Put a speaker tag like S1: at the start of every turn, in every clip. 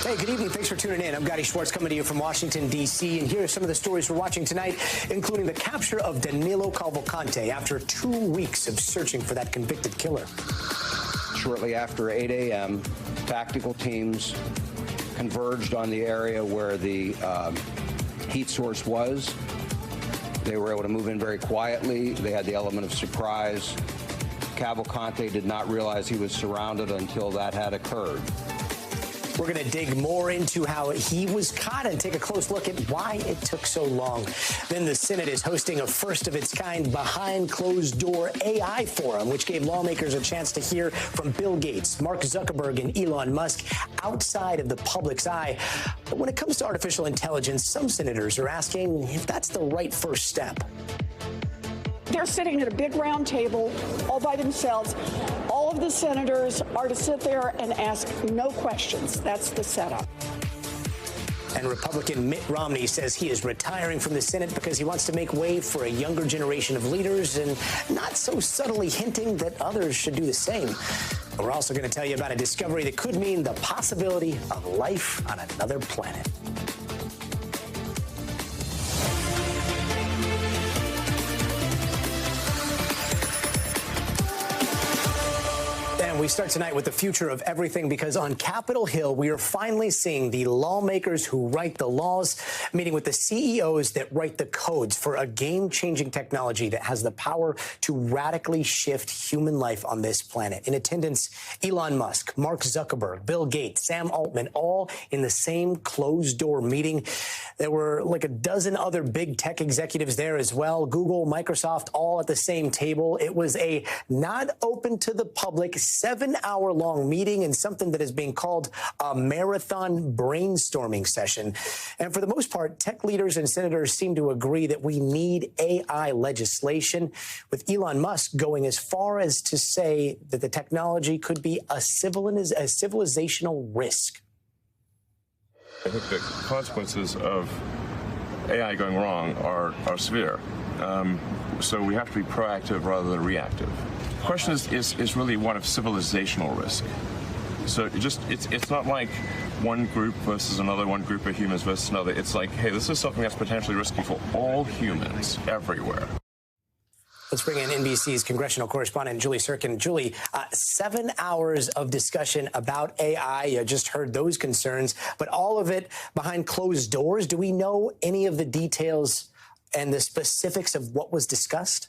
S1: Hey, good evening. Thanks for tuning in. I'm Gadi Schwartz coming to you from Washington, D.C. And here are some of the stories we're watching tonight, including the capture of Danelo Cavalcante after 2 weeks of searching for that convicted killer.
S2: Shortly after 8 a.m., tactical teams converged on the area where the heat source was. They were able to move in very quietly. They had the element of surprise. Cavalcante did not realize he was surrounded until that had occurred.
S1: We're going to dig more into how he was caught and take a close look at why it took so long. Then the Senate is hosting a first-of-its-kind behind-closed-door AI forum, which gave lawmakers a chance to hear from Bill Gates, Mark Zuckerberg, and Elon Musk outside of the public's eye. But when it comes to artificial intelligence, some senators are asking if that's the right first step.
S3: They're sitting at a big round table all by themselves. All of the senators are to sit there and ask no questions. That's the setup.
S1: And Republican Mitt Romney says he is retiring from the Senate because he wants to make way for a younger generation of leaders, and not so subtly hinting that others should do the same. And we're also going to tell you about a discovery that could mean the possibility of life on another planet. We start tonight with the future of everything, because on Capitol Hill, we are finally seeing the lawmakers who write the laws meeting with the CEOs that write the codes for a game-changing technology that has the power to radically shift human life on this planet. In attendance, Elon Musk, Mark Zuckerberg, Bill Gates, Sam Altman, all in the same closed-door meeting. There were like a dozen other big tech executives there as well. Google, Microsoft, all at the same table. It was a not open to the public 7-hour-long meeting, and something that is being called a marathon brainstorming session. And for the most part, tech leaders and senators seem to agree that we need AI legislation, with Elon Musk going as far as to say that the technology could be a civilizational risk.
S4: I think the consequences of AI going wrong are severe. So we have to be proactive rather than reactive. The question is really one of civilizational risk. So it's not like one group versus another, one group of humans versus another. It's like, hey, this is something that's potentially risky for all humans everywhere.
S1: Let's bring in NBC's congressional correspondent, Julie Sirkin. Julie, 7 hours of discussion about AI. You just heard those concerns, but all of it behind closed doors. Do we know any of the details and the specifics of what was discussed?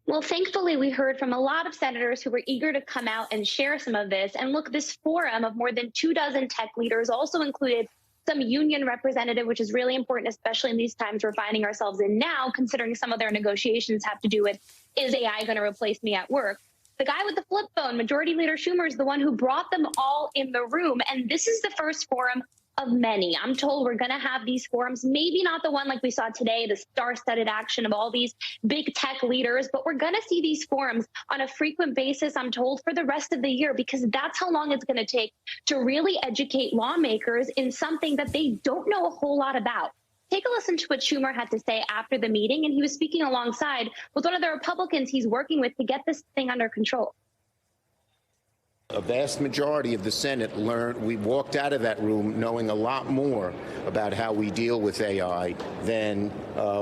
S5: Well, thankfully, we heard from a lot of senators who were eager to come out and share some of this. And look, this forum of more than 24 tech leaders also included some union representative, which is really important, especially in these times we're finding ourselves in now, considering some of their negotiations have to do with, is AI going to replace me at work? The guy with the flip phone, Majority Leader Schumer, is the one who brought them all in the room. And this is the first forum of many. I'm told we're going to have these forums, maybe not the one like we saw today, the star-studded action of all these big tech leaders, but we're going to see these forums on a frequent basis, I'm told, for the rest of the year, because that's how long it's going to take to really educate lawmakers in something that they don't know a whole lot about. Take a listen to what Schumer had to say after the meeting, and he was speaking alongside with one of the Republicans he's working with to get this thing under control.
S6: A vast majority of the Senate we walked out of that room knowing a lot more about how we deal with AI than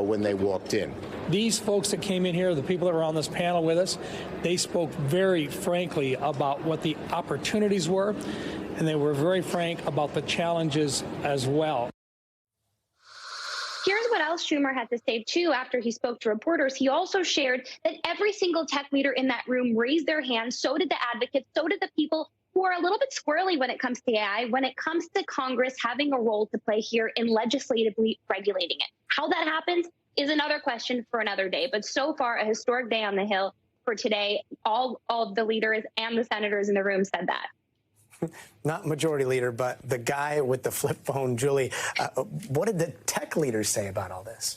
S6: when they walked in.
S7: These folks that came in here, the people that were on this panel with us, they spoke very frankly about what the opportunities were, and they were very frank about the challenges as well.
S5: Here's what else Schumer had to say, too, after he spoke to reporters. He also shared that every single tech leader in that room raised their hands. So did the advocates. So did the people who are a little bit squirrely when it comes to AI, when it comes to Congress having a role to play here in legislatively regulating it. How that happens is another question for another day. But so far, a historic day on the Hill for today. All of the leaders and the senators in the room said that.
S1: Not Majority Leader, but the guy with the flip phone, Julie. What did the tech leaders say about all this?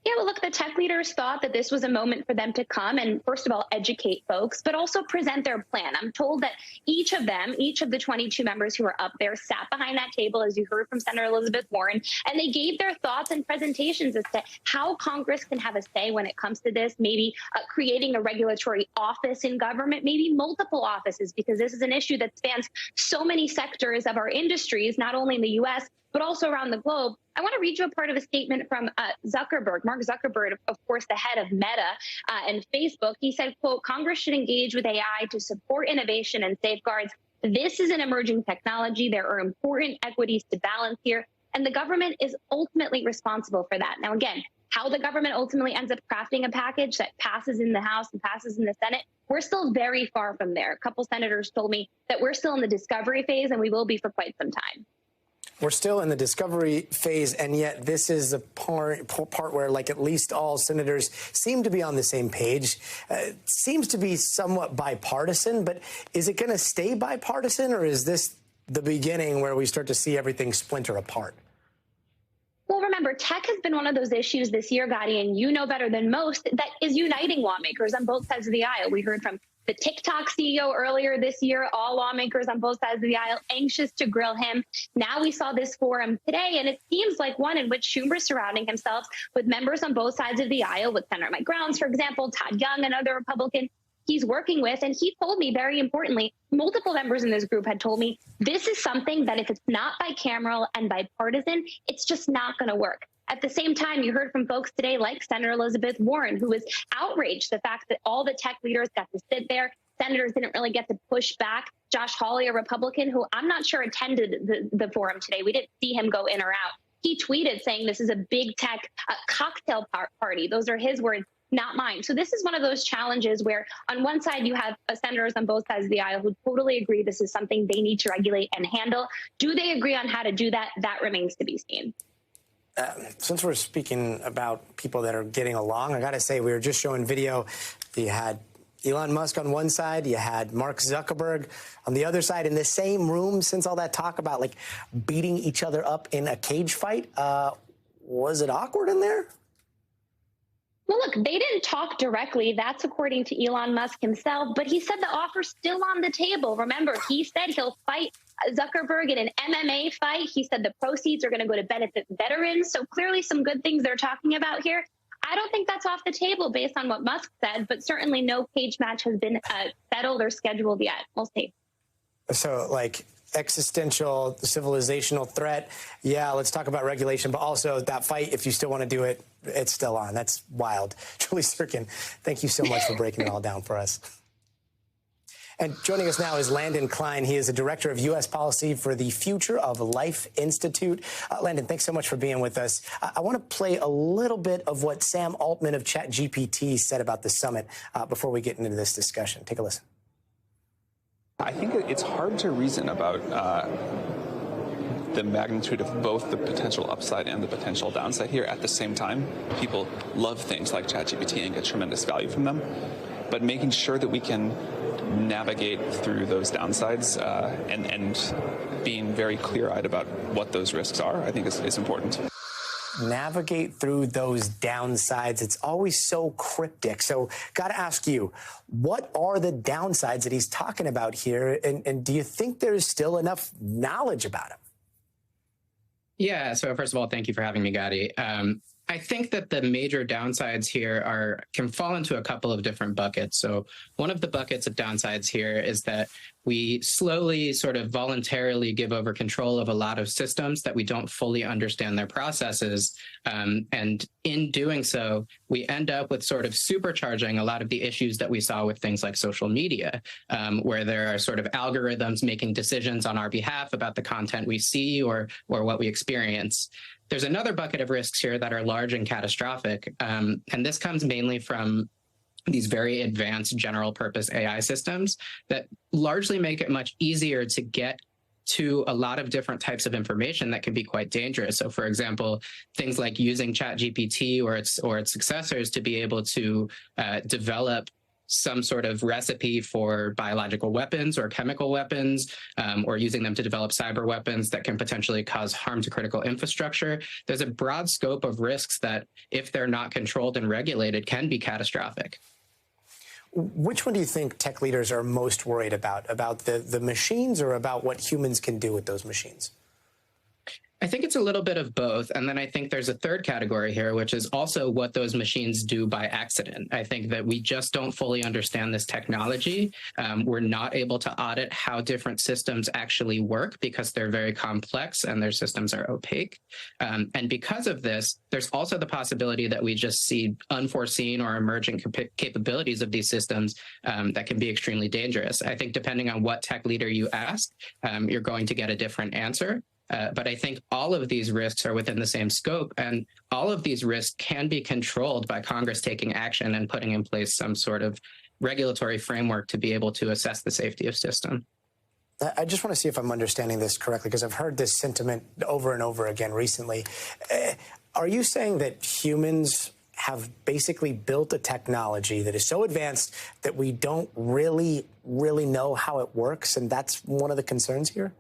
S5: Yeah, well, look, the tech leaders thought that this was a moment for them to come and, first of all, educate folks, but also present their plan. I'm told that each of the 22 members who are up there, sat behind that table, as you heard from Senator Elizabeth Warren, and they gave their thoughts and presentations as to how Congress can have a say when it comes to this, maybe creating a regulatory office in government, maybe multiple offices, because this is an issue that spans so many sectors of our industries, not only in the U.S., but also around the globe. I want to read you a part of a statement from Zuckerberg, Mark Zuckerberg, of course, the head of Meta and Facebook. He said, quote, "Congress should engage with AI to support innovation and safeguards. This is an emerging technology. There are important equities to balance here, and the government is ultimately responsible for that." Now, again, how the government ultimately ends up crafting a package that passes in the House and passes in the Senate, we're still very far from there. A couple senators told me that we're still in the discovery phase, and we will be for quite some time.
S1: We're still in the discovery phase, and yet this is a part where, like, at least all senators seem to be on the same page. It seems to be somewhat bipartisan, but is it going to stay bipartisan, or is this the beginning where we start to see everything splinter apart?
S5: Well, remember, tech has been one of those issues this year, Gadi, and you know better than most, that is uniting lawmakers on both sides of the aisle. We heard from the TikTok CEO earlier this year, all lawmakers on both sides of the aisle anxious to grill him. Now we saw this forum today, and it seems like one in which Schumer's surrounding himself with members on both sides of the aisle, with Senator Mike Rounds, for example, Todd Young, another Republican he's working with. And he told me, very importantly, multiple members in this group had told me, this is something that if it's not bicameral and bipartisan, it's just not going to work. At the same time, you heard from folks today like Senator Elizabeth Warren, who was outraged the fact that all the tech leaders got to sit there. Senators didn't really get to push back. Josh Hawley, a Republican, who I'm not sure attended the forum today. We didn't see him go in or out. He tweeted saying this is a big tech cocktail party. Those are his words, not mine. So this is one of those challenges where on one side you have senators on both sides of the aisle who totally agree this is something they need to regulate and handle. Do they agree on how to do that? That remains to be seen.
S1: Since we're speaking about people that are getting along, I got to say, we were just showing video. You had Elon Musk on one side, you had Mark Zuckerberg on the other side in the same room. Since all that talk about, like, beating each other up in a cage fight, was it awkward in there?
S5: Well, look, they didn't talk directly. That's according to Elon Musk himself. But he said the offer's still on the table. Remember, he said he'll fight Zuckerberg in an MMA fight. He said the proceeds are going to go to benefit veterans. So clearly some good things they're talking about here. I don't think that's off the table based on what Musk said, but certainly no cage match has been settled or scheduled yet. We'll see. So, like, existential, civilizational threat. Yeah, let's talk about regulation, but also that fight, if you still want to do it, it's still on. That's wild. Julie Sirkin, thank you so much for breaking it all down for us. And joining us now is Landon Klein. He is the director of U.S. policy for the Future of Life Institute. Landon, thanks so much for being with us. I want to play a little bit of what Sam Altman of ChatGPT said about the summit before we get into this discussion. Take a listen.
S8: I think it's hard to reason about the magnitude of both the potential upside and the potential downside here at the same time. People love things like ChatGPT and get tremendous value from them, but making sure that we can navigate through those downsides and being very clear-eyed about what those risks are, I think is important.
S1: Navigate through those downsides. It's always so cryptic. So got to ask you, what are the downsides that he's talking about here? And do you think there's still enough knowledge about him?
S9: Yeah. So first of all, thank you for having me, Gadi. I think that the major downsides here can fall into a couple of different buckets. So one of the buckets of downsides here is that we slowly sort of voluntarily give over control of a lot of systems that we don't fully understand their processes. And in doing so, we end up with sort of supercharging a lot of the issues that we saw with things like social media, where there are sort of algorithms making decisions on our behalf about the content we see or what we experience. There's another bucket of risks here that are large and catastrophic, and this comes mainly from these very advanced general purpose AI systems that largely make it much easier to get to a lot of different types of information that can be quite dangerous. So, for example, things like using ChatGPT or its successors to be able to develop some sort of recipe for biological weapons or chemical weapons, or using them to develop cyber weapons that can potentially cause harm to critical infrastructure. There's a broad scope of risks that, if they're not controlled and regulated, can be catastrophic.
S1: Which one do you think tech leaders are most worried about the machines or about what humans can do with those machines?
S9: I think it's a little bit of both. And then I think there's a third category here, which is also what those machines do by accident. I think that we just don't fully understand this technology. We're not able to audit how different systems actually work because they're very complex and their systems are opaque. And because of this, there's also the possibility that we just see unforeseen or emerging capabilities of these systems that can be extremely dangerous. I think depending on what tech leader you ask, you're going to get a different answer. But I think all of these risks are within the same scope, and all of these risks can be controlled by Congress taking action and putting in place some sort of regulatory framework to be able to assess the safety of system.
S1: I just want to see if I'm understanding this correctly, because I've heard this sentiment over and over again recently. Are you saying that humans have basically built a technology that is so advanced that we don't really know how it works, and that's one of the concerns here?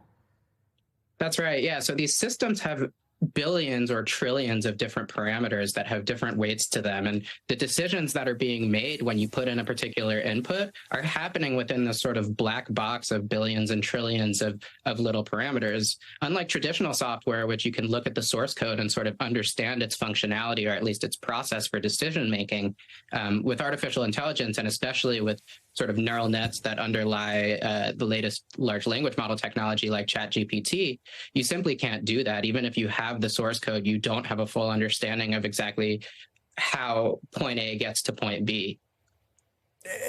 S9: That's right. Yeah. So these systems have billions or trillions of different parameters that have different weights to them. And the decisions that are being made when you put in a particular input are happening within the sort of black box of billions and trillions of little parameters. Unlike traditional software, which you can look at the source code and sort of understand its functionality, or at least its process for decision making, with artificial intelligence, and especially with sort of neural nets that underlie the latest large language model technology like ChatGPT, you simply can't do that. Even if you have the source code, you don't have a full understanding of exactly how point A gets to point B.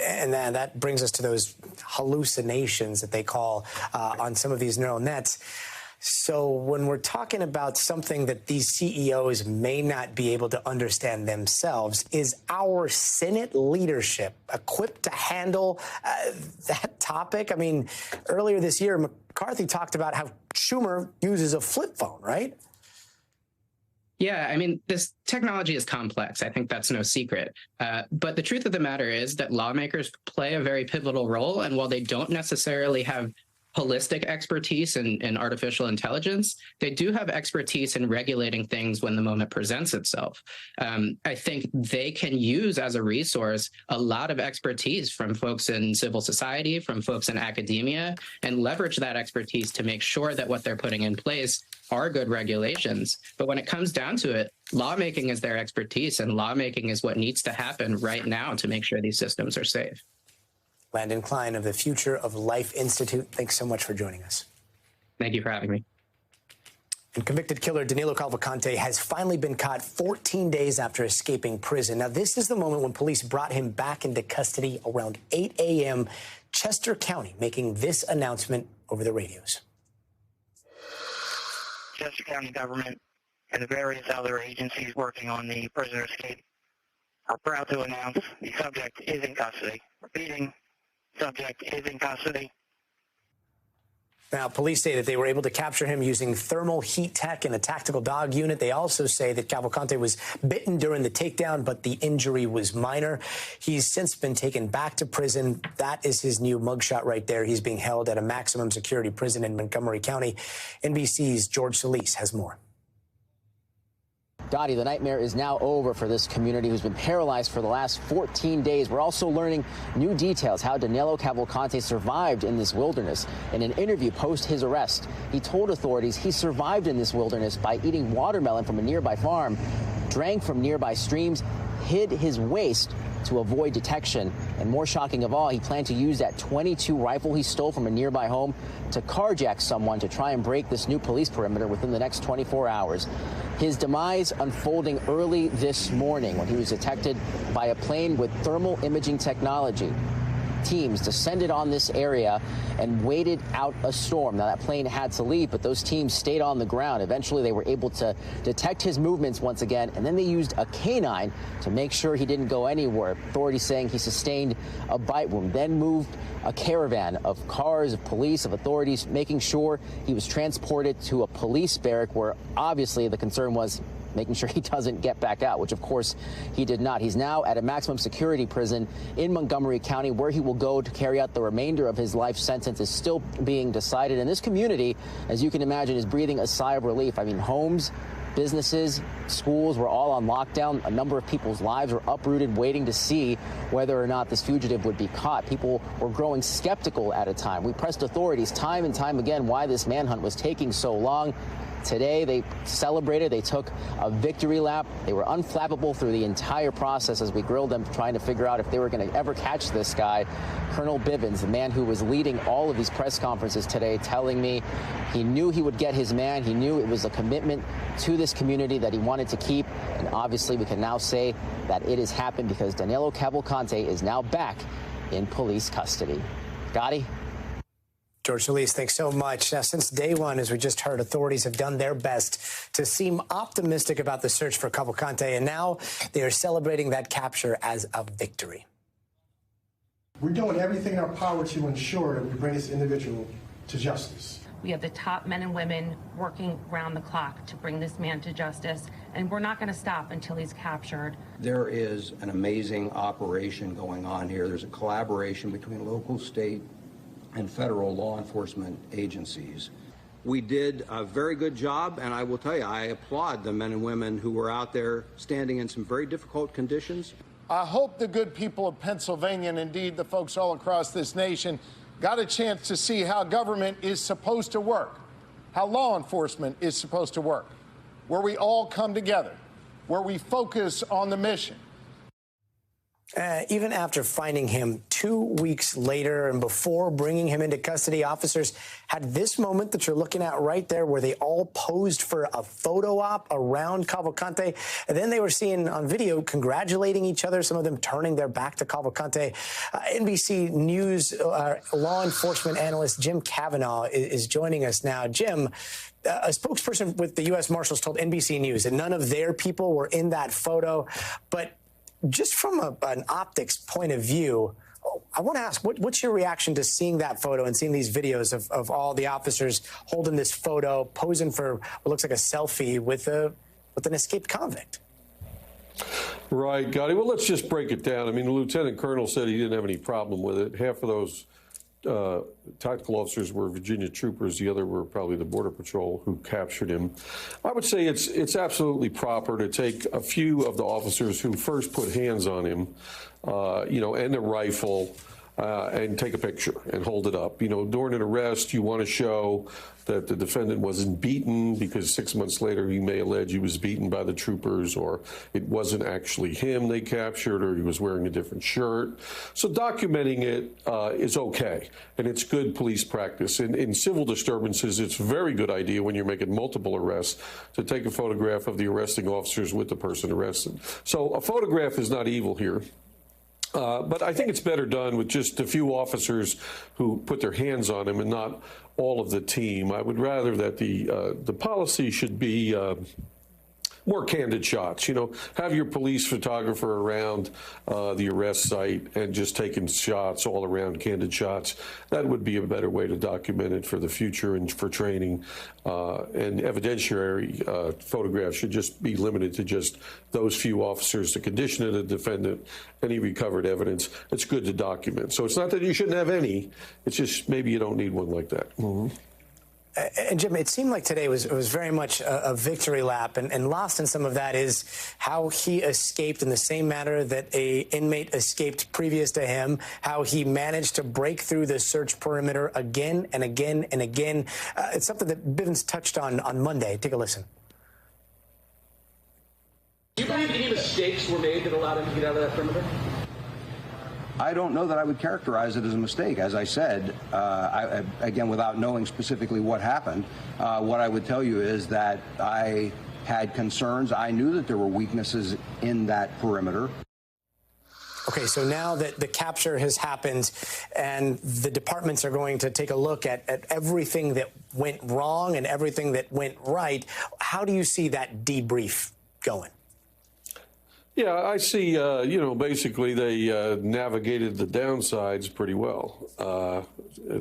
S1: And then that brings us to those hallucinations that they call on some of these neural nets. So when we're talking about something that these CEOs may not be able to understand themselves, is our Senate leadership equipped to handle that topic? I mean, earlier this year, McCarthy talked about how Schumer uses a flip phone, right?
S9: Yeah, I mean, this technology is complex. I think that's no secret. But the truth of the matter is that lawmakers play a very pivotal role. And while they don't necessarily have holistic expertise in artificial intelligence, they do have expertise in regulating things when the moment presents itself. I think they can use as a resource a lot of expertise from folks in civil society, from folks in academia, and leverage that expertise to make sure that what they're putting in place are good regulations. But when it comes down to it, lawmaking is their expertise, and lawmaking is what needs to happen right now to make sure these systems are safe.
S1: Landon Klein of the Future of Life Institute, thanks so much for joining us.
S9: Thank you for having me.
S1: And convicted killer Danelo Cavalcante has finally been caught 14 days after escaping prison. Now, this is the moment when police brought him back into custody around 8 a.m. Chester County making this announcement over the radios.
S10: Chester County government and the various other agencies working on the prisoner escape are proud to announce the subject is in custody. Repeating, subject is in custody.
S1: Now, police say that they were able to capture him using thermal heat tech and a tactical dog unit. They also say that Cavalcante was bitten during the takedown, but the injury was minor. He's since been taken back to prison. That is his new mugshot right there. He's being held at a maximum security prison in Montgomery County. NBC's George Solis has more.
S11: Gadi, the nightmare is now over for this community who's been paralyzed for the last 14 days. We're also learning new details how Danelo Cavalcante survived in this wilderness. In an interview post his arrest, he told authorities he survived in this wilderness by eating watermelon from a nearby farm, drank from nearby streams, hid his waist to avoid detection. And more shocking of all, he planned to use that .22 rifle he stole from a nearby home to carjack someone to try and break this new police perimeter within the next 24 hours. His demise unfolding early this morning when he was detected by a plane with thermal imaging technology. Teams descended on this area and waited out a storm. Now, that plane had to leave, but those teams stayed on the ground. Eventually, they were able to detect his movements once again, and then they used a canine to make sure he didn't go anywhere. Authorities saying he sustained a bite wound, then moved a caravan of cars, of police, of authorities, making sure he was transported to a police barrack where obviously the concern was making sure he doesn't get back out, which of course he did not. He's now at a maximum security prison in Montgomery County, where he will go to carry out the remainder of his life sentence is still being decided. And this community, as you can imagine, is breathing a sigh of relief. I mean, homes, businesses, schools were all on lockdown. A number of people's lives were uprooted, waiting to see whether or not this fugitive would be caught. People were growing skeptical at a time. We pressed authorities time and time again why this manhunt was taking so long. Today, they celebrated. They took a victory lap. They were unflappable through the entire process as we grilled them, trying to figure out if they were going to ever catch this guy. Colonel Bivens, the man who was leading all of these press conferences today, telling me he knew he would get his man. He knew it was a commitment to this community that he wanted to keep. And obviously, we can now say that it has happened because Danilo Cavalcante is now back in police custody. Gadi?
S1: George Solis, thanks so much. Now, since day one, as we just heard, authorities have done their best to seem optimistic about the search for Cavalcante, and now they are celebrating that capture as a victory.
S12: We're doing everything in our power to ensure that we bring this individual to justice.
S13: We have the top men and women working round the clock to bring this man to justice, and we're not going to stop until he's captured.
S2: There is an amazing operation going on here. There's a collaboration between local, state, and federal law enforcement agencies. We did a very good job, and I will tell you, I applaud the men and women who were out there standing in some very difficult conditions.
S12: I hope the good people of Pennsylvania, and indeed the folks all across this nation, got a chance to see how government is supposed to work, how law enforcement is supposed to work, where we all come together, where we focus on the mission.
S1: Even after finding him 2 weeks later and before bringing him into custody, officers had this moment that you're looking at right there where they all posed for a photo op around Cavalcante. And then they were seen on video congratulating each other, some of them turning their back to Cavalcante. NBC News law enforcement analyst Jim Kavanaugh is joining us now. Jim, a spokesperson with the U.S. Marshals told NBC News that none of their people were in that photo, but just from an optics point of view, I want to ask, what's your reaction to seeing that photo and seeing these videos of all the officers holding this photo, posing for what looks like a selfie with an escaped convict?
S14: Right, Gadi. Well, let's just break it down. I mean, the lieutenant colonel said he didn't have any problem with it. Half of those tactical officers were Virginia troopers. The other were probably the Border Patrol who captured him. I would say it's absolutely proper to take a few of the officers who first put hands on him, and a rifle, and take a picture and hold it up. During an arrest, you want to show that the defendant wasn't beaten, because 6 months later he may allege he was beaten by the troopers, or it wasn't actually him they captured, or he was wearing a different shirt. So documenting it is okay, and it's good police practice. In civil disturbances, it's a very good idea when you're making multiple arrests to take a photograph of the arresting officers with the person arrested. So a photograph is not evil here. But I think it's better done with just a few officers who put their hands on him and not all of the team. I would rather that the policy should be more candid shots. Have your police photographer around the arrest site and just taking shots all around, candid shots. That would be a better way to document it for the future and for training. And evidentiary photographs should just be limited to just those few officers, the condition of the defendant, any recovered evidence. It's good to document. So it's not that you shouldn't have any. It's just maybe you don't need one like that. Mm-hmm.
S1: And Jim, it seemed like today was very much a victory lap, and lost in some of that is how he escaped in the same manner that a inmate escaped previous to him, how he managed to break through the search perimeter again and again and again. It's something that Bivens touched on Monday. Take a listen.
S15: Do you believe any mistakes were made that allowed him to get out of that perimeter?
S2: I don't know that I would characterize it as a mistake. As I said, again, without knowing specifically what happened, what I would tell you is that I had concerns. I knew that there were weaknesses in that perimeter.
S1: Okay, so now that the capture has happened and the departments are going to take a look at everything that went wrong and everything that went right, how do you see that debrief going?
S14: Yeah, I see, you know, basically they navigated the downsides pretty well.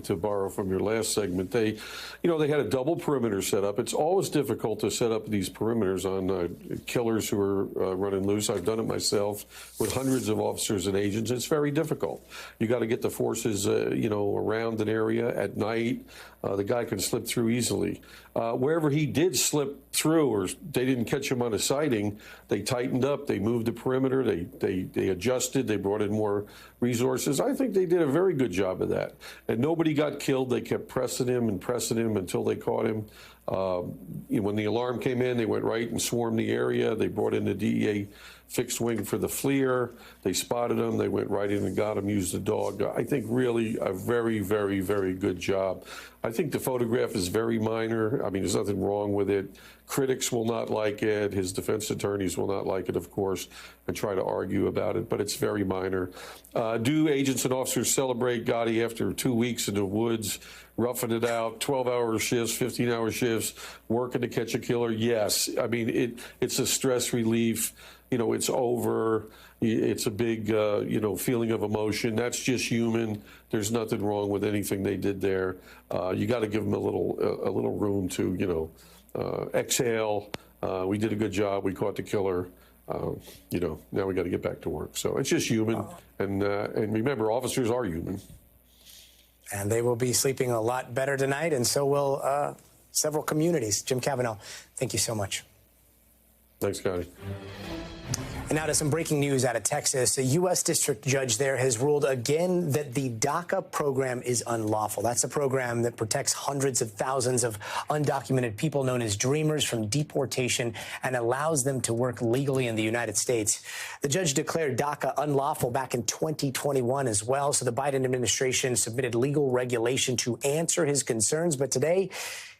S14: To borrow from your last segment, they had a double perimeter set up. It's always difficult to set up these perimeters on killers who are running loose. I've done it myself with hundreds of officers and agents. It's very difficult. You got to get the forces, around an area at night. The guy can slip through easily. Wherever he did slip through, or they didn't catch him on a sighting, they tightened up, they moved the perimeter, they adjusted, they brought in more resources. I think they did a very good job of that. And nobody got killed. They kept pressing him until they caught him. When the alarm came in, they went right and swarmed the area. They brought in the DEA fixed wing for the FLIR. They spotted him. They went right in and got him, used the dog. I think really a very, very, very good job. I think the photograph is very minor. I mean, there's nothing wrong with it. Critics will not like it. His defense attorneys will not like it, of course, and try to argue about it, but it's very minor. Do agents and officers celebrate Gadi after 2 weeks in the woods, roughing it out, 12-hour shifts, 15-hour shifts, working to catch a killer? Yes. I mean, it's a stress relief. It's over. It's a big, feeling of emotion. That's just human. There's nothing wrong with anything they did there. You got to give them a little room to, exhale. We did a good job. We caught the killer. Now we got to get back to work. So it's just human. And remember, officers are human.
S1: And they will be sleeping a lot better tonight, and so will several communities. Jim Cavanaugh, thank you so much.
S14: Thanks, Gadi.
S1: And now to some breaking news out of Texas. A U.S. district judge there has ruled again that the DACA program is unlawful. That's a program that protects hundreds of thousands of undocumented people known as dreamers from deportation and allows them to work legally in the United States. The judge declared DACA unlawful back in 2021 as well, so the Biden administration submitted legal regulation to answer his concerns. But today,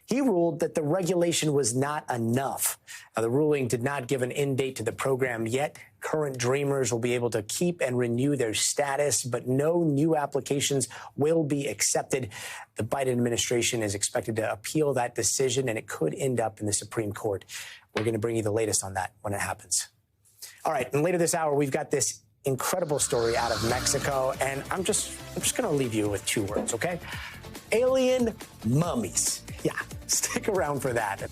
S1: he ruled that the regulation was not enough. Now, the ruling did not give an end date to the program yet. Current dreamers will be able to keep and renew their status, but no new applications will be accepted. The Biden administration is expected to appeal that decision, and it could end up in the Supreme Court. We're going to bring you the latest on that when it happens. All right, and later this hour, we've got this incredible story out of Mexico, and I'm just going to leave you with 2 words, okay? Alien mummies. Yeah, stick around for that.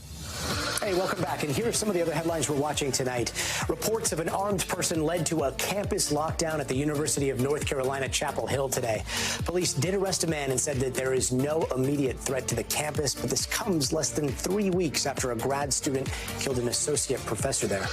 S1: Hey, welcome back. And here are some of the other headlines we're watching tonight. Reports of an armed person led to a campus lockdown at the University of North Carolina, Chapel Hill today. Police did arrest a man and said that there is no immediate threat to the campus, but this comes less than 3 weeks after a grad student killed an associate professor there.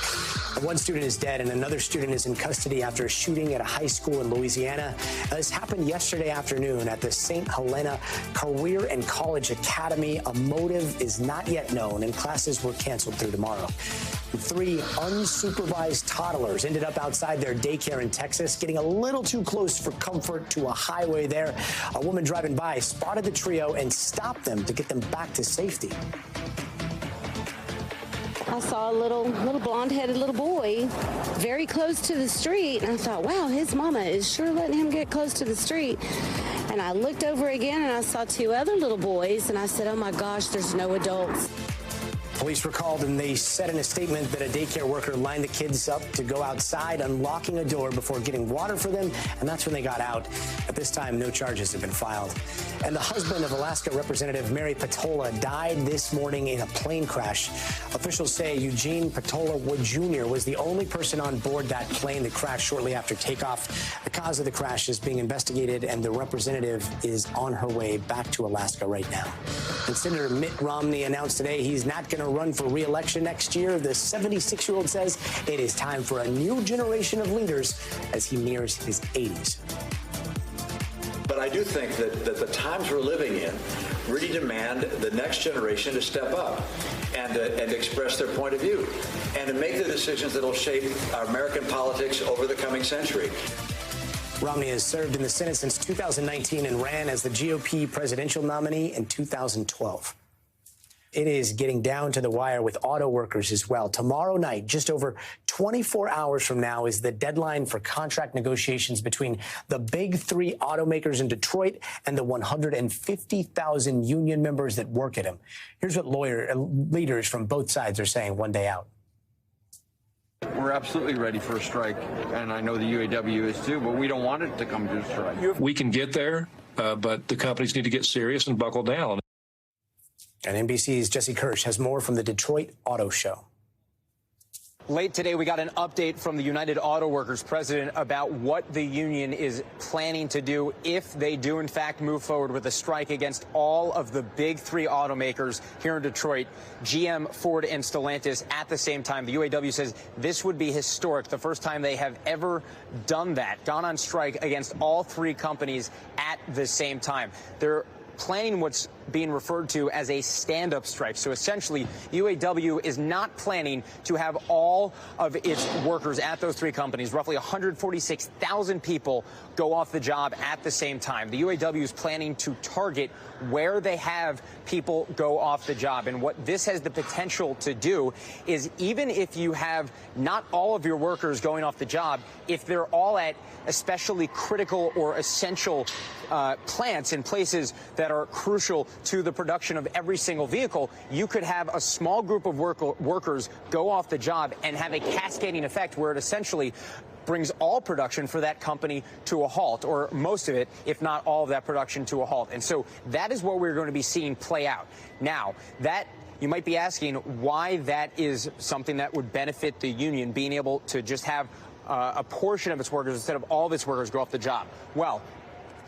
S1: One student is dead and another student is in custody after a shooting at a high school in Louisiana. This happened yesterday afternoon at the St. Helena Career and College Academy. A motive is not yet known, and classes were canceled through tomorrow. 3 unsupervised toddlers ended up outside their daycare in Texas, getting a little too close for comfort to a highway there. A woman driving by spotted the trio and stopped them to get them back to safety.
S16: I saw a little blonde-headed little boy very close to the street, and I thought, wow, his mama is sure letting him get close to the street. And I looked over again, and I saw 2 other little boys, and I said, oh, my gosh, there's no adults.
S1: Police were called, and they said in a statement that a daycare worker lined the kids up to go outside, unlocking a door before getting water for them, and that's when they got out. At this time, no charges have been filed. And the husband of Alaska Representative Mary Patola died this morning in a plane crash. Officials say Eugene Patola Wood Jr. was the only person on board that plane that crashed shortly after takeoff. The cause of the crash is being investigated, and the representative is on her way back to Alaska right now. And Senator Mitt Romney announced today he's not going to run for re-election next year. The 76-year-old says it is time for a new generation of leaders as he nears his 80s.
S17: But I do think that the times we're living in really demand the next generation to step up and express their point of view and to make the decisions that will shape our American politics over the coming century.
S1: Romney has served in the Senate since 2019 and ran as the GOP presidential nominee in 2012. It is getting down to the wire with auto workers as well. Tomorrow night, just over 24 hours from now, is the deadline for contract negotiations between the big 3 automakers in Detroit and the 150,000 union members that work at them. Here's what leaders from both sides are saying one day out.
S18: We're we're absolutely ready for a strike, and I know the UAW is too, but we don't want it to come to a strike.
S19: We can get there, but the companies need to get serious and buckle down.
S1: And NBC's Jesse Kirsch has more from the Detroit Auto Show.
S20: Late today, we got an update from the United Auto Workers president about what the union is planning to do if they do, in fact, move forward with a strike against all of the big three automakers here in Detroit, GM, Ford, and Stellantis at the same time. The UAW says this would be historic, the first time they have ever done that, gone on strike against all three companies at the same time. They're planning what's being referred to as a stand-up strike. So essentially, UAW is not planning to have all of its workers at those three companies, roughly 146,000 people, go off the job at the same time. The UAW is planning to target where they have people go off the job. And what this has the potential to do is, even if you have not all of your workers going off the job, if they're all at especially critical or essential plants in places that are crucial to the production of every single vehicle, you could have a small group of workers go off the job and have a cascading effect where it essentially brings all production for that company to a halt, or most of it, if not all of that production, to a halt. And so that is what we're going to be seeing play out. Now, that you might be asking why that is something that would benefit the union, being able to just have a portion of its workers instead of all of its workers go off the job. Well,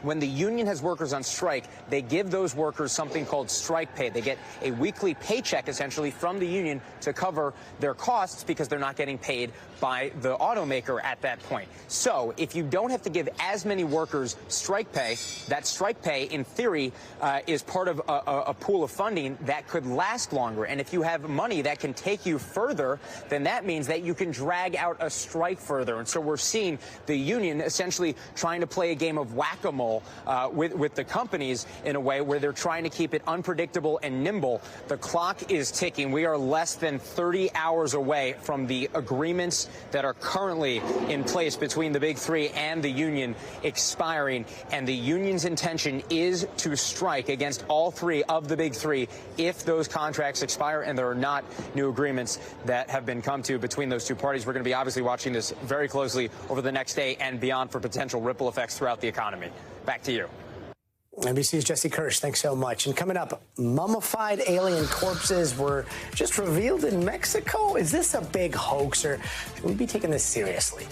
S20: when the union has workers on strike, they give those workers something called strike pay. They get a weekly paycheck, essentially, from the union to cover their costs because they're not getting paid by the automaker at that point. So if you don't have to give as many workers strike pay, that strike pay, in theory, is part of a pool of funding that could last longer. And if you have money that can take you further, then that means that you can drag out a strike further. And so we're seeing the union essentially trying to play a game of whack-a-mole with the companies in a way where they're trying to keep it unpredictable and nimble. The clock is ticking. We are less than 30 hours away from the agreements that are currently in place between the big three and the union expiring. And the union's intention is to strike against all three of the big three if those contracts expire and there are not new agreements that have been come to between those two parties. We're going to be obviously watching this very closely over the next day and beyond for potential ripple effects throughout the economy. Back to you.
S1: NBC's Jesse Kirsch, thanks so much. And coming up, mummified alien corpses were just revealed in Mexico. Is this a big hoax, or should we be taking this seriously?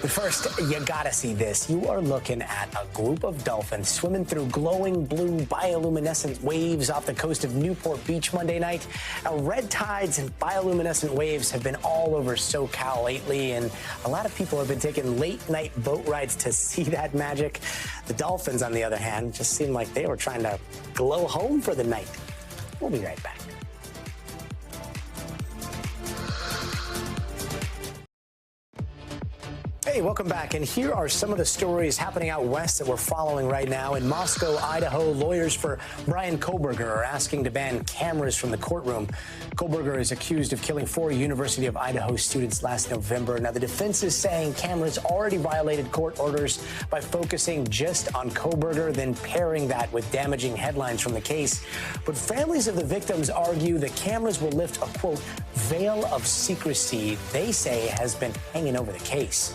S1: But first, you gotta see this. You are looking at a group of dolphins swimming through glowing blue bioluminescent waves off the coast of Newport Beach Monday night. Now, red tides and bioluminescent waves have been all over SoCal lately, and a lot of people have been taking late-night boat rides to see that magic. The dolphins, on the other hand, just seemed like they were trying to glow home for the night. We'll be right back. Hey, welcome back. And here are some of the stories happening out west that we're following right now. In Moscow, Idaho, lawyers for Bryan Kohberger are asking to ban cameras from the courtroom. Kohberger is accused of killing 4 University of Idaho students last November. Now, the defense is saying cameras already violated court orders by focusing just on Kohberger, then pairing that with damaging headlines from the case. But families of the victims argue the cameras will lift a, quote, veil of secrecy they say has been hanging over the case.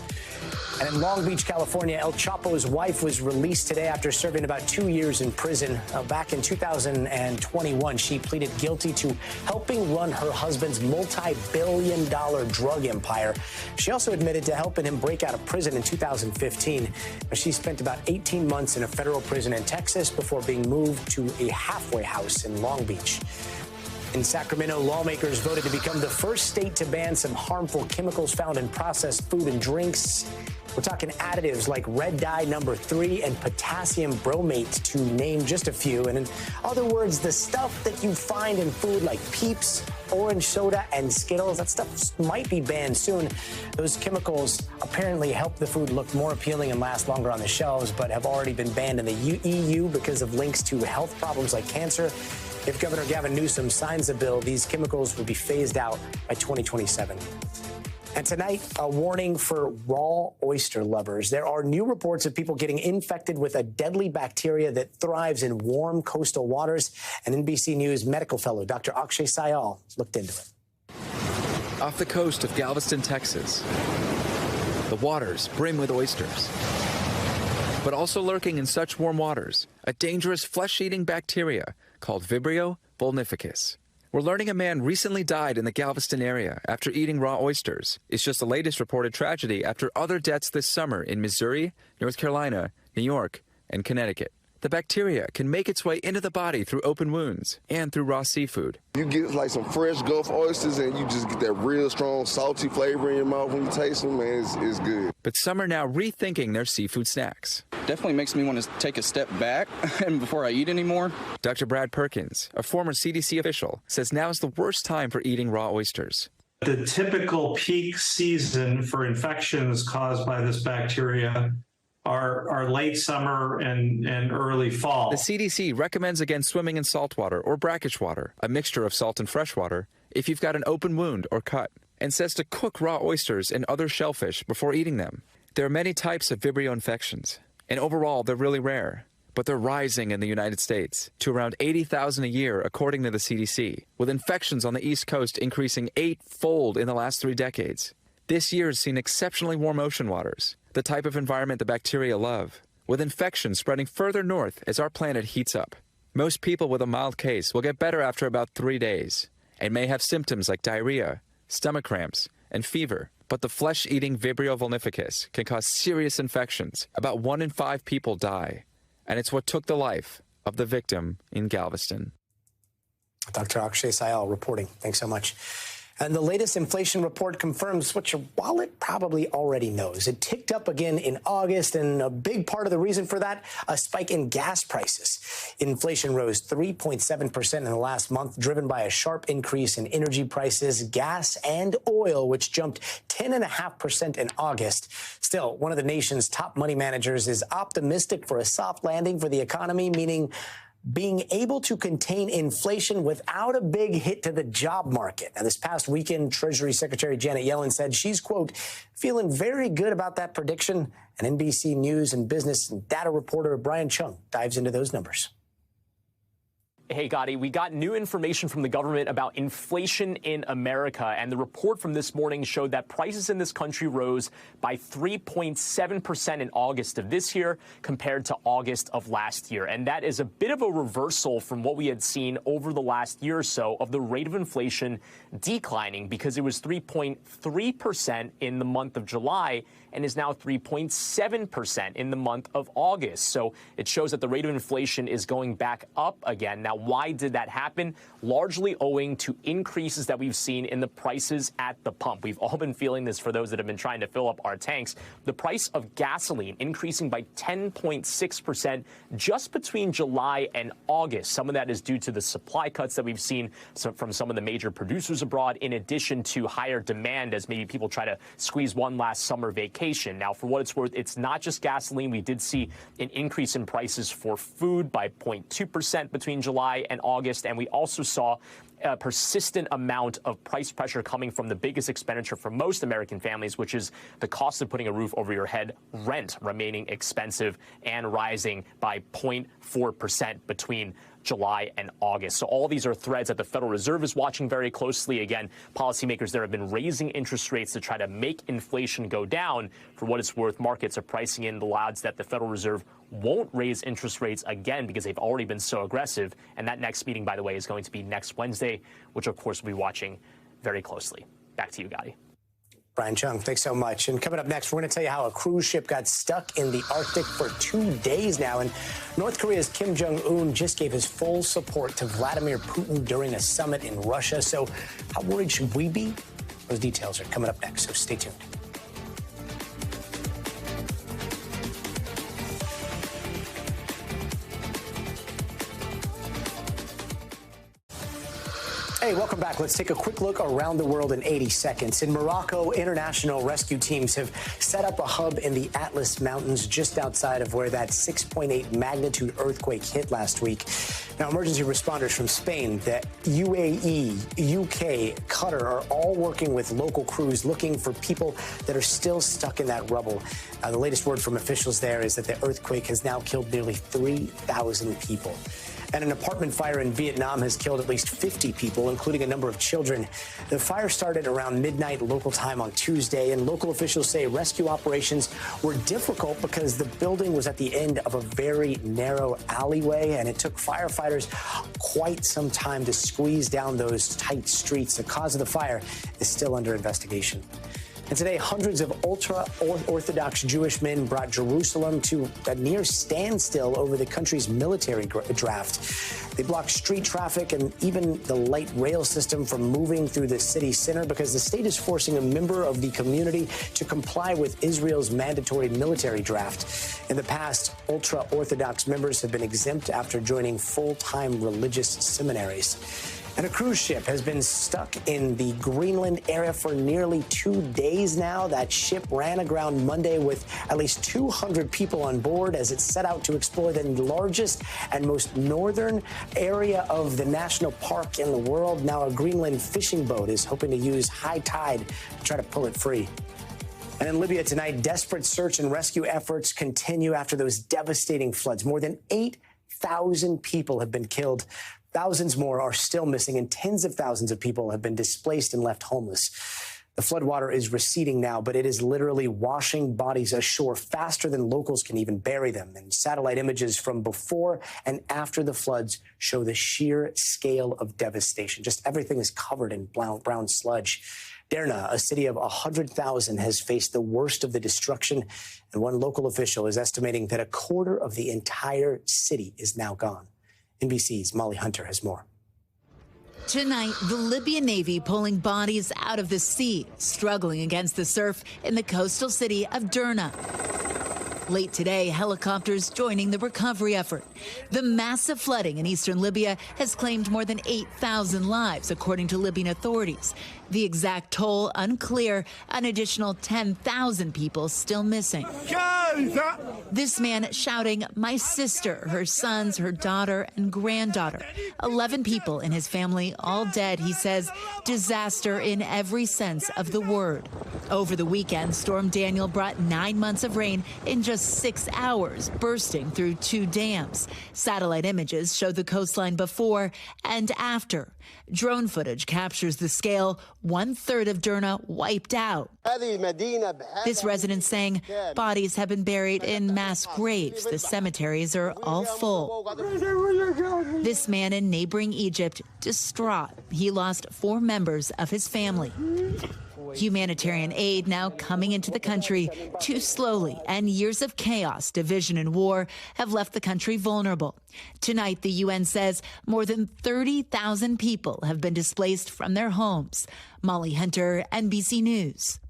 S1: And in Long Beach, California, El Chapo's wife was released today after serving about 2 years in prison. Back in 2021, she pleaded guilty to helping run her husband's multi-billion-dollar drug empire. She also admitted to helping him break out of prison in 2015. She spent about 18 months in a federal prison in Texas before being moved to a halfway house in Long Beach. In Sacramento, lawmakers voted to become the first state to ban some harmful chemicals found in processed food and drinks. We're talking additives like red dye number 3 and potassium bromate, to name just a few. And in other words, the stuff that you find in food like Peeps, orange soda, and Skittles, that stuff might be banned soon. Those chemicals apparently help the food look more appealing and last longer on the shelves, but have already been banned in the EU because of links to health problems like cancer. If Governor Gavin Newsom signs the bill, these chemicals will be phased out by 2027. And tonight, a warning for raw oyster lovers. There are new reports of people getting infected with a deadly bacteria that thrives in warm coastal waters. And NBC News medical fellow Dr. Akshay Sayal looked into it.
S21: off the coast of Galveston, Texas. The waters brim with oysters. But also lurking in such warm waters, a dangerous flesh-eating bacteria called Vibrio vulnificus. We're learning a man recently died in the Galveston area after eating raw oysters. It's just the latest reported tragedy after other deaths this summer in Missouri, North Carolina, New York, and Connecticut. The bacteria can make its way into the body through open wounds and through raw seafood.
S22: You get like some fresh Gulf oysters and you just get that real strong salty flavor in your mouth when you taste them, man. It's good.
S21: But some are now rethinking their seafood snacks.
S23: Definitely makes me want to take a step back and before I eat anymore.
S21: Dr. Brad Perkins, a former CDC official, says now is the worst time for eating raw oysters.
S24: The typical peak season for infections caused by this bacteria are late summer and early fall.
S21: The CDC recommends against swimming in saltwater or brackish water, a mixture of salt and fresh water, if you've got an open wound or cut, and says to cook raw oysters and other shellfish before eating them. There are many types of Vibrio infections, and overall they're really rare, but they're rising in the United States to around 80,000 a year, according to the CDC, with infections on the East Coast increasing 8-fold in the last 3 decades. This year has seen exceptionally warm ocean waters, the type of environment the bacteria love, with infections spreading further north as our planet heats up. Most people with a mild case will get better after about 3 days and may have symptoms like diarrhea, stomach cramps, and fever. But the flesh-eating Vibrio vulnificus can cause serious infections. About 1 in 5 people die, and it's what took the life of the victim in Galveston.
S1: Dr. Akshay Sayal reporting. Thanks so much. And the latest inflation report confirms what your wallet probably already knows. It ticked up again in August, and a big part of the reason for that, a spike in gas prices. Inflation rose 3.7% in the last month, driven by a sharp increase in energy prices, gas and oil, which jumped 10.5% in August. Still, one of the nation's top money managers is optimistic for a soft landing for the economy, meaning being able to contain inflation without a big hit to the job market. Now, this past weekend, Treasury Secretary Janet Yellen said she's, quote, feeling very good about that prediction. And NBC News and business and data reporter Brian Chung dives into those numbers.
S25: Hey, Gadi, we got new information from the government about inflation in America, and the report from this morning showed that prices in this country rose by 3.7% in August of this year compared to August of last year. And that is a bit of a reversal from what we had seen over the last year or so of the rate of inflation declining, because it was 3.3% in the month of July and is now 3.7% in the month of August. So it shows that the rate of inflation is going back up again. Now, why did that happen? Largely owing to increases that we've seen in the prices at the pump. We've all been feeling this for those that have been trying to fill up our tanks. The price of gasoline increasing by 10.6% just between July and August. Some of that is due to the supply cuts that we've seen from some of the major producers abroad, in addition to higher demand as maybe people try to squeeze one last summer vacation. Now, for what it's worth, it's not just gasoline. We did see an increase in prices for food by 0.2% between July and August, and we also saw a persistent amount of price pressure coming from the biggest expenditure for most American families, which is the cost of putting a roof over your head, rent remaining expensive and rising by 0.4% between July and August. So all these are threads that the Federal Reserve is watching very closely. Again, policymakers there have been raising interest rates to try to make inflation go down. For what it's worth, markets are pricing in the odds that the Federal Reserve won't raise interest rates again because they've already been so aggressive. And that next meeting, by the way, is going to be next Wednesday, which, of course, we'll be watching very closely. Back to you, Gadi.
S1: Brian Chung, thanks so much. And coming up next, we're going to tell you how a cruise ship got stuck in the Arctic for 2 days now. And North Korea's Kim Jong-un just gave his full support to Vladimir Putin during a summit in Russia. So how worried should we be? Those details are coming up next, so stay tuned. Hey, welcome back. Let's take a quick look around the world in 80 seconds. In Morocco, international rescue teams have set up a hub in the Atlas Mountains just outside of where that 6.8 magnitude earthquake hit last week. Now, emergency responders from Spain, the UAE, UK, Qatar are all working with local crews looking for people that are still stuck in that rubble. The latest word from officials there is that the earthquake has now killed nearly 3,000 people. And an apartment fire in Vietnam has killed at least 50 people, including a number of children. The fire started around midnight local time on Tuesday, and local officials say rescue operations were difficult because the building was at the end of a very narrow alleyway, and it took firefighters quite some time to squeeze down those tight streets. The cause of the fire is still under investigation. And today, hundreds of ultra-Orthodox Jewish men brought Jerusalem to a near standstill over the country's military draft. They blocked street traffic and even the light rail system from moving through the city center because the state is forcing a member of the community to comply with Israel's mandatory military draft. In the past, ultra-Orthodox members have been exempt after joining full-time religious seminaries. And a cruise ship has been stuck in the Greenland area for nearly 2 days now. That ship ran aground Monday with at least 200 people on board as it set out to explore the largest and most northern area of the national park in the world. Now a Greenland fishing boat is hoping to use high tide to try to pull it free. And in Libya tonight, desperate search and rescue efforts continue after those devastating floods. More than 8,000 people have been killed. Thousands more are still missing, and tens of thousands of people have been displaced and left homeless. The floodwater is receding now, but it is literally washing bodies ashore faster than locals can even bury them. And satellite images from before and after the floods show the sheer scale of devastation. Just everything is covered in brown sludge. Derna, a city of 100,000, has faced the worst of the destruction, and one local official is estimating that a quarter of the entire city is now gone. NBC's Molly Hunter has more.
S3: Tonight, the Libyan Navy pulling bodies out of the sea, struggling against the surf in the coastal city of Derna. Late today, helicopters joining the recovery effort. The massive flooding in eastern Libya has claimed more than 8,000 lives, according to Libyan authorities. The exact toll unclear, an additional 10,000 people still missing. This man shouting, "My sister," her sons, her daughter, and granddaughter. 11 people in his family, all dead, he says. Disaster in every sense of the word. Over the weekend, Storm Daniel brought 9 months of rain in just 6 hours, bursting through 2 dams. Satellite images show the coastline before and after. Drone footage captures the scale. 1/3 of Derna wiped out. This resident saying bodies have been buried in mass graves. The cemeteries are all full. This man in neighboring Egypt, distraught. He lost 4 members of his family. Humanitarian aid now coming into the country too slowly, and years of chaos, division, and war have left the country vulnerable. Tonight, the UN says more than 30,000 people have been displaced from their homes. Molly Hunter, NBC News.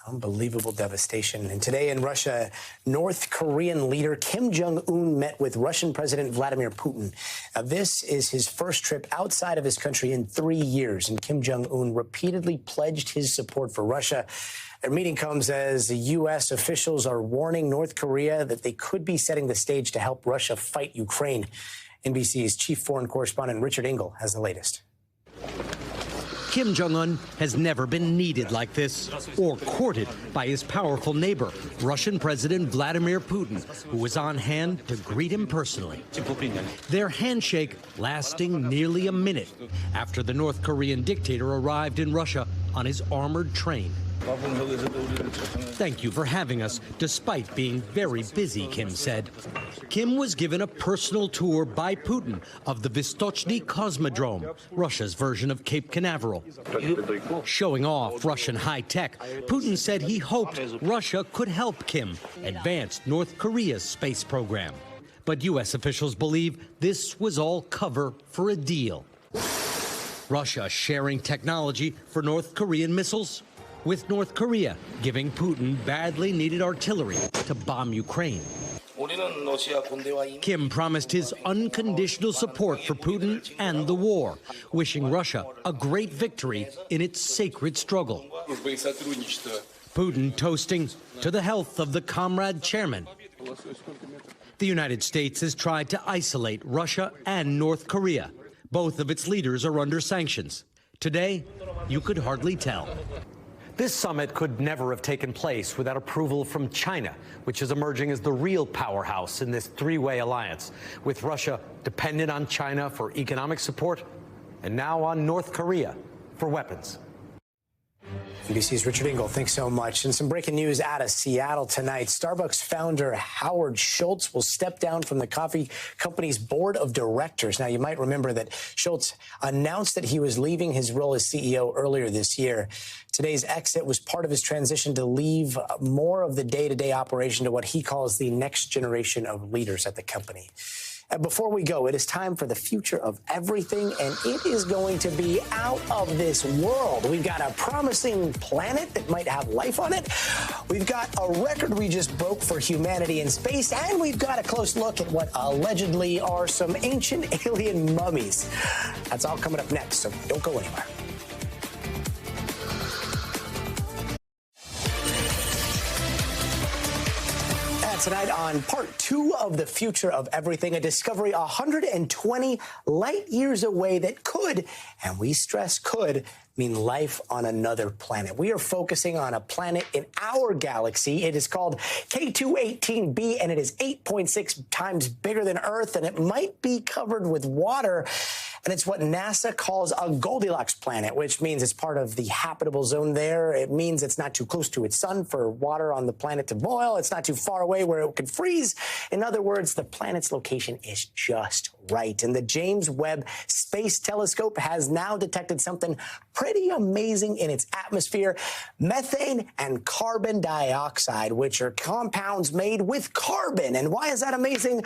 S1: Unbelievable devastation. And today in Russia, North Korean leader Kim Jong-un met with Russian President Vladimir Putin. Now, this is his first trip outside of his country in 3 years, and Kim Jong-un repeatedly pledged his support for Russia. Their meeting comes as the U.S. officials are warning North Korea that they could be setting the stage to help Russia fight Ukraine. NBC's chief foreign correspondent Richard Engel has the latest.
S4: Kim Jong-un has never been needed like this or courted by his powerful neighbor, Russian President Vladimir Putin, who was on hand to greet him personally. Their handshake lasting nearly a minute after the North Korean dictator arrived in Russia on his armored train. Thank you for having us, despite being very busy, Kim said. Kim was given a personal tour by Putin of the Vostochny Cosmodrome, Russia's version of Cape Canaveral. Showing off Russian high-tech, Putin said he hoped Russia could help Kim advance North Korea's space program. But U.S. officials believe this was all cover for a deal. Russia sharing technology for North Korean missiles, with North Korea giving Putin badly needed artillery to bomb Ukraine. Kim promised his unconditional support for Putin and the war, wishing Russia a great victory in its sacred struggle. Putin toasting to the health of the comrade chairman. The United States has tried to isolate Russia and North Korea. Both of its leaders are under sanctions. Today, you could hardly tell. This summit could never have taken place without approval from China, which is emerging as the real powerhouse in this three-way alliance, with Russia dependent on China for economic support and now on North Korea for weapons.
S1: NBC's Richard Engel, thanks so much. And some breaking news out of Seattle tonight. Starbucks founder Howard Schultz will step down from the coffee company's board of directors. Now, you might remember that Schultz announced that he was leaving his role as CEO earlier this year. Today's exit was part of his transition to leave more of the day-to-day operation to what he calls the next generation of leaders at the company. And before we go, it is time for the future of everything, and it is going to be out of this world. We've got a promising planet that might have life on it. We've got a record we just broke for humanity in space, and we've got a close look at what allegedly are some ancient alien mummies. That's all coming up next, so don't go anywhere. Tonight on part 2 of The Future of Everything, a discovery 120 light years away that could, and we stress could, mean life on another planet. We are focusing on a planet in our galaxy. It is called K218b, and it is 8.6 times bigger than Earth, and it might be covered with water. And it's what NASA calls a Goldilocks planet, which means it's part of the habitable zone there. It means it's not too close to its sun for water on the planet to boil. It's not too far away where it could freeze. In other words, the planet's location is just right. And the James Webb Space Telescope has now detected something pretty amazing in its atmosphere: methane and carbon dioxide, which are compounds made with carbon. And why is that amazing?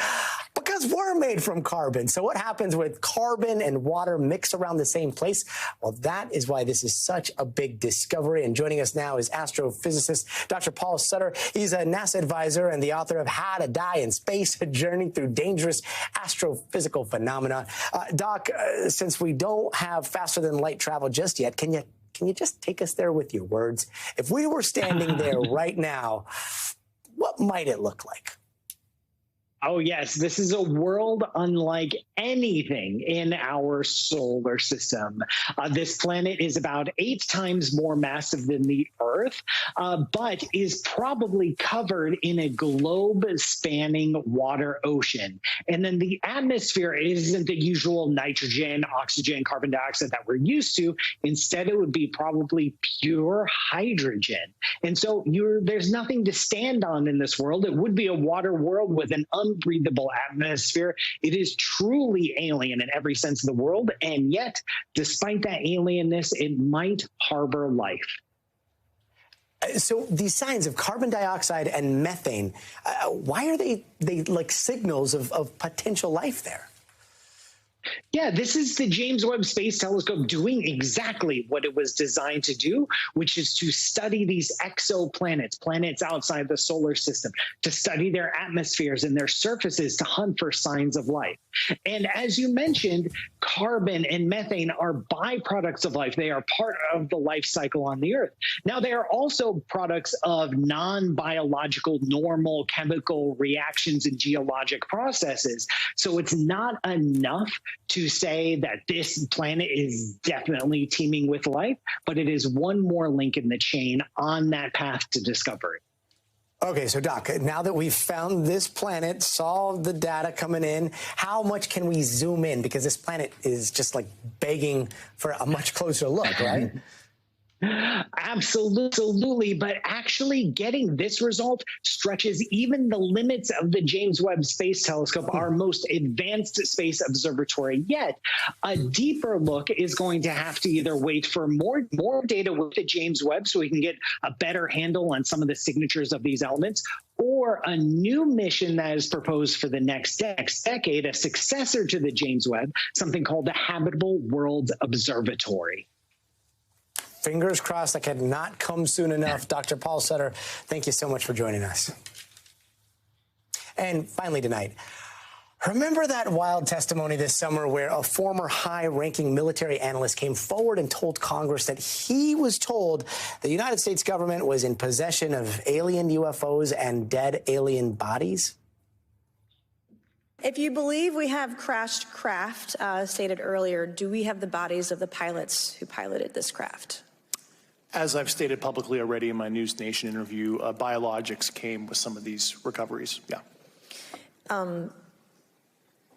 S1: Because we're made from carbon. So what happens with carbon and water mix around the same place? Well, that is why this is such a big discovery. And joining us now is astrophysicist Dr. Paul Sutter. He's a NASA advisor and the author of How to Die in Space, a journey through dangerous astrophysical phenomena. Doc, since we don't have faster than light travel just yet, can you just take us there with your words? If we were standing there right now, what might it look like?
S5: Oh, yes. This is a world unlike anything in our solar system. This planet is about 8 times more massive than the Earth, but is probably covered in a globe-spanning water ocean. And then the atmosphere isn't the usual nitrogen, oxygen, carbon dioxide that we're used to. Instead, it would be probably pure hydrogen. And so there's nothing to stand on in this world. It would be a water world with an unbreathable atmosphere. It is truly alien in every sense of the world, and yet, despite that alienness, it might harbor life.
S1: So these signs of carbon dioxide and methane, why are they like signals of potential life there?
S5: Yeah, this is the James Webb Space Telescope doing exactly what it was designed to do, which is to study these exoplanets, planets outside the solar system, to study their atmospheres and their surfaces to hunt for signs of life. And as you mentioned, carbon and methane are byproducts of life. They are part of the life cycle on the Earth. Now, they are also products of non-biological, normal chemical reactions and geologic processes. So it's not enough to say that this planet is definitely teeming with life, but it is one more link in the chain on that path to discovery.
S1: Okay, so Doc, now that we've found this planet, saw the data coming in, how much can we zoom in? Because this planet is just like begging for a much closer look, right?
S5: Absolutely. But actually getting this result stretches even the limits of the James Webb Space Telescope, our most advanced space observatory yet. A deeper look is going to have to either wait for more data with the James Webb so we can get a better handle on some of the signatures of these elements, or a new mission that is proposed for the next decade, a successor to the James Webb, something called the Habitable Worlds Observatory.
S1: Fingers crossed that could not come soon enough. Dr. Paul Sutter, thank you so much for joining us. And finally tonight, remember that wild testimony this summer where a former high-ranking military analyst came forward and told Congress that he was told the United States government was in possession of alien UFOs and dead alien bodies?
S6: If you believe we have crashed craft, stated earlier, do we have the bodies of the pilots who piloted this craft?
S7: As I've stated publicly already in my News Nation interview, biologics came with some of these recoveries. Yeah.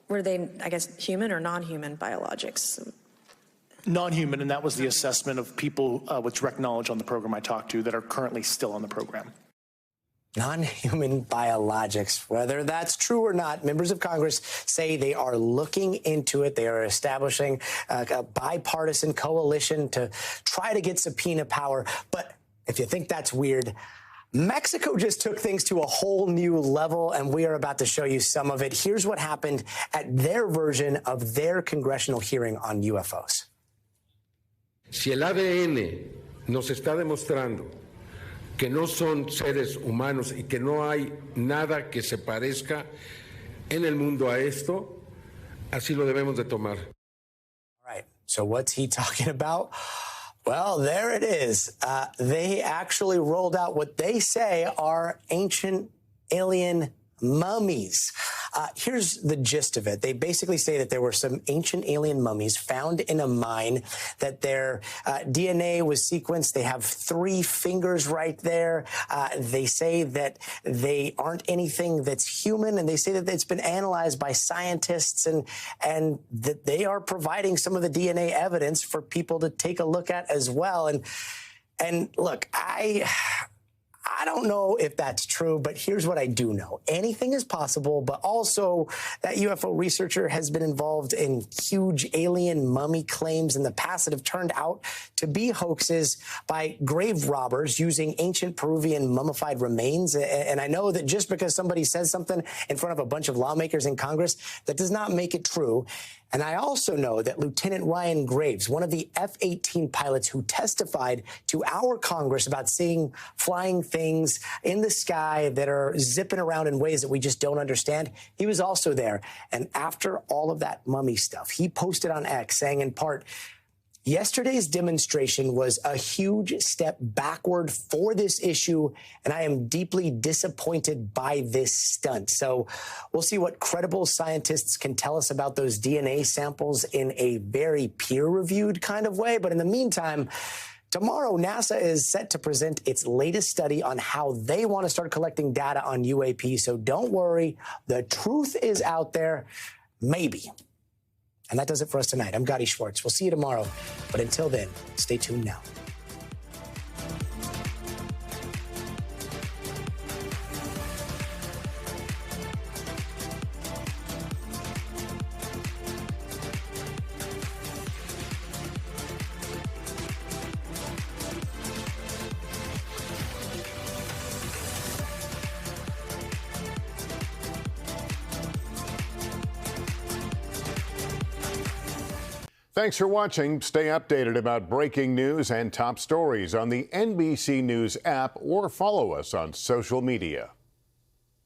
S6: Were they, I guess, human or non-human biologics?
S7: Non-human, and that was the assessment of people with direct knowledge on the program I talked to that are currently still on the program.
S1: Non-human biologics, whether that's true or not, members of Congress say they are looking into it. They are establishing a bipartisan coalition to try to get subpoena power. But if you think that's weird, Mexico just took things to a whole new level, and we are about to show you some of it. Here's what happened at their version of their congressional hearing on UFOs.
S8: Si el ADN nos está demostrando que no son seres humanos y que no hay nada que se parezca en el mundo a esto, así lo debemos de tomar.
S1: All right, so what's he talking about? Well, there it is. They actually rolled out what they say are ancient alien mummies. Here's the gist of it. They basically say that there were some ancient alien mummies found in a mine, that their DNA was sequenced. They have 3 fingers right there. They say that they aren't anything that's human, and they say that it's been analyzed by scientists, and that they are providing some of the DNA evidence for people to take a look at as well. And look, I don't know if that's true, but here's what I do know. Anything is possible, but also that UFO researcher has been involved in huge alien mummy claims in the past that have turned out to be hoaxes by grave robbers using ancient Peruvian mummified remains. And I know that just because somebody says something in front of a bunch of lawmakers in Congress, that does not make it true. And I also know that Lieutenant Ryan Graves, one of the F-18 pilots who testified to our Congress about seeing flying things in the sky that are zipping around in ways that we just don't understand, he was also there. And after all of that mummy stuff, he posted on X saying in part, yesterday's demonstration was a huge step backward for this issue, and I am deeply disappointed by this stunt. So we'll see what credible scientists can tell us about those DNA samples in a very peer-reviewed kind of way. But in the meantime, tomorrow, NASA is set to present its latest study on how they want to start collecting data on UAP. So don't worry, the truth is out there, maybe. And that does it for us tonight. I'm Gadi Schwartz. We'll see you tomorrow. But until then, stay tuned now.
S9: Thanks for watching. Stay updated about breaking news and top stories on the NBC News app or follow us on social media.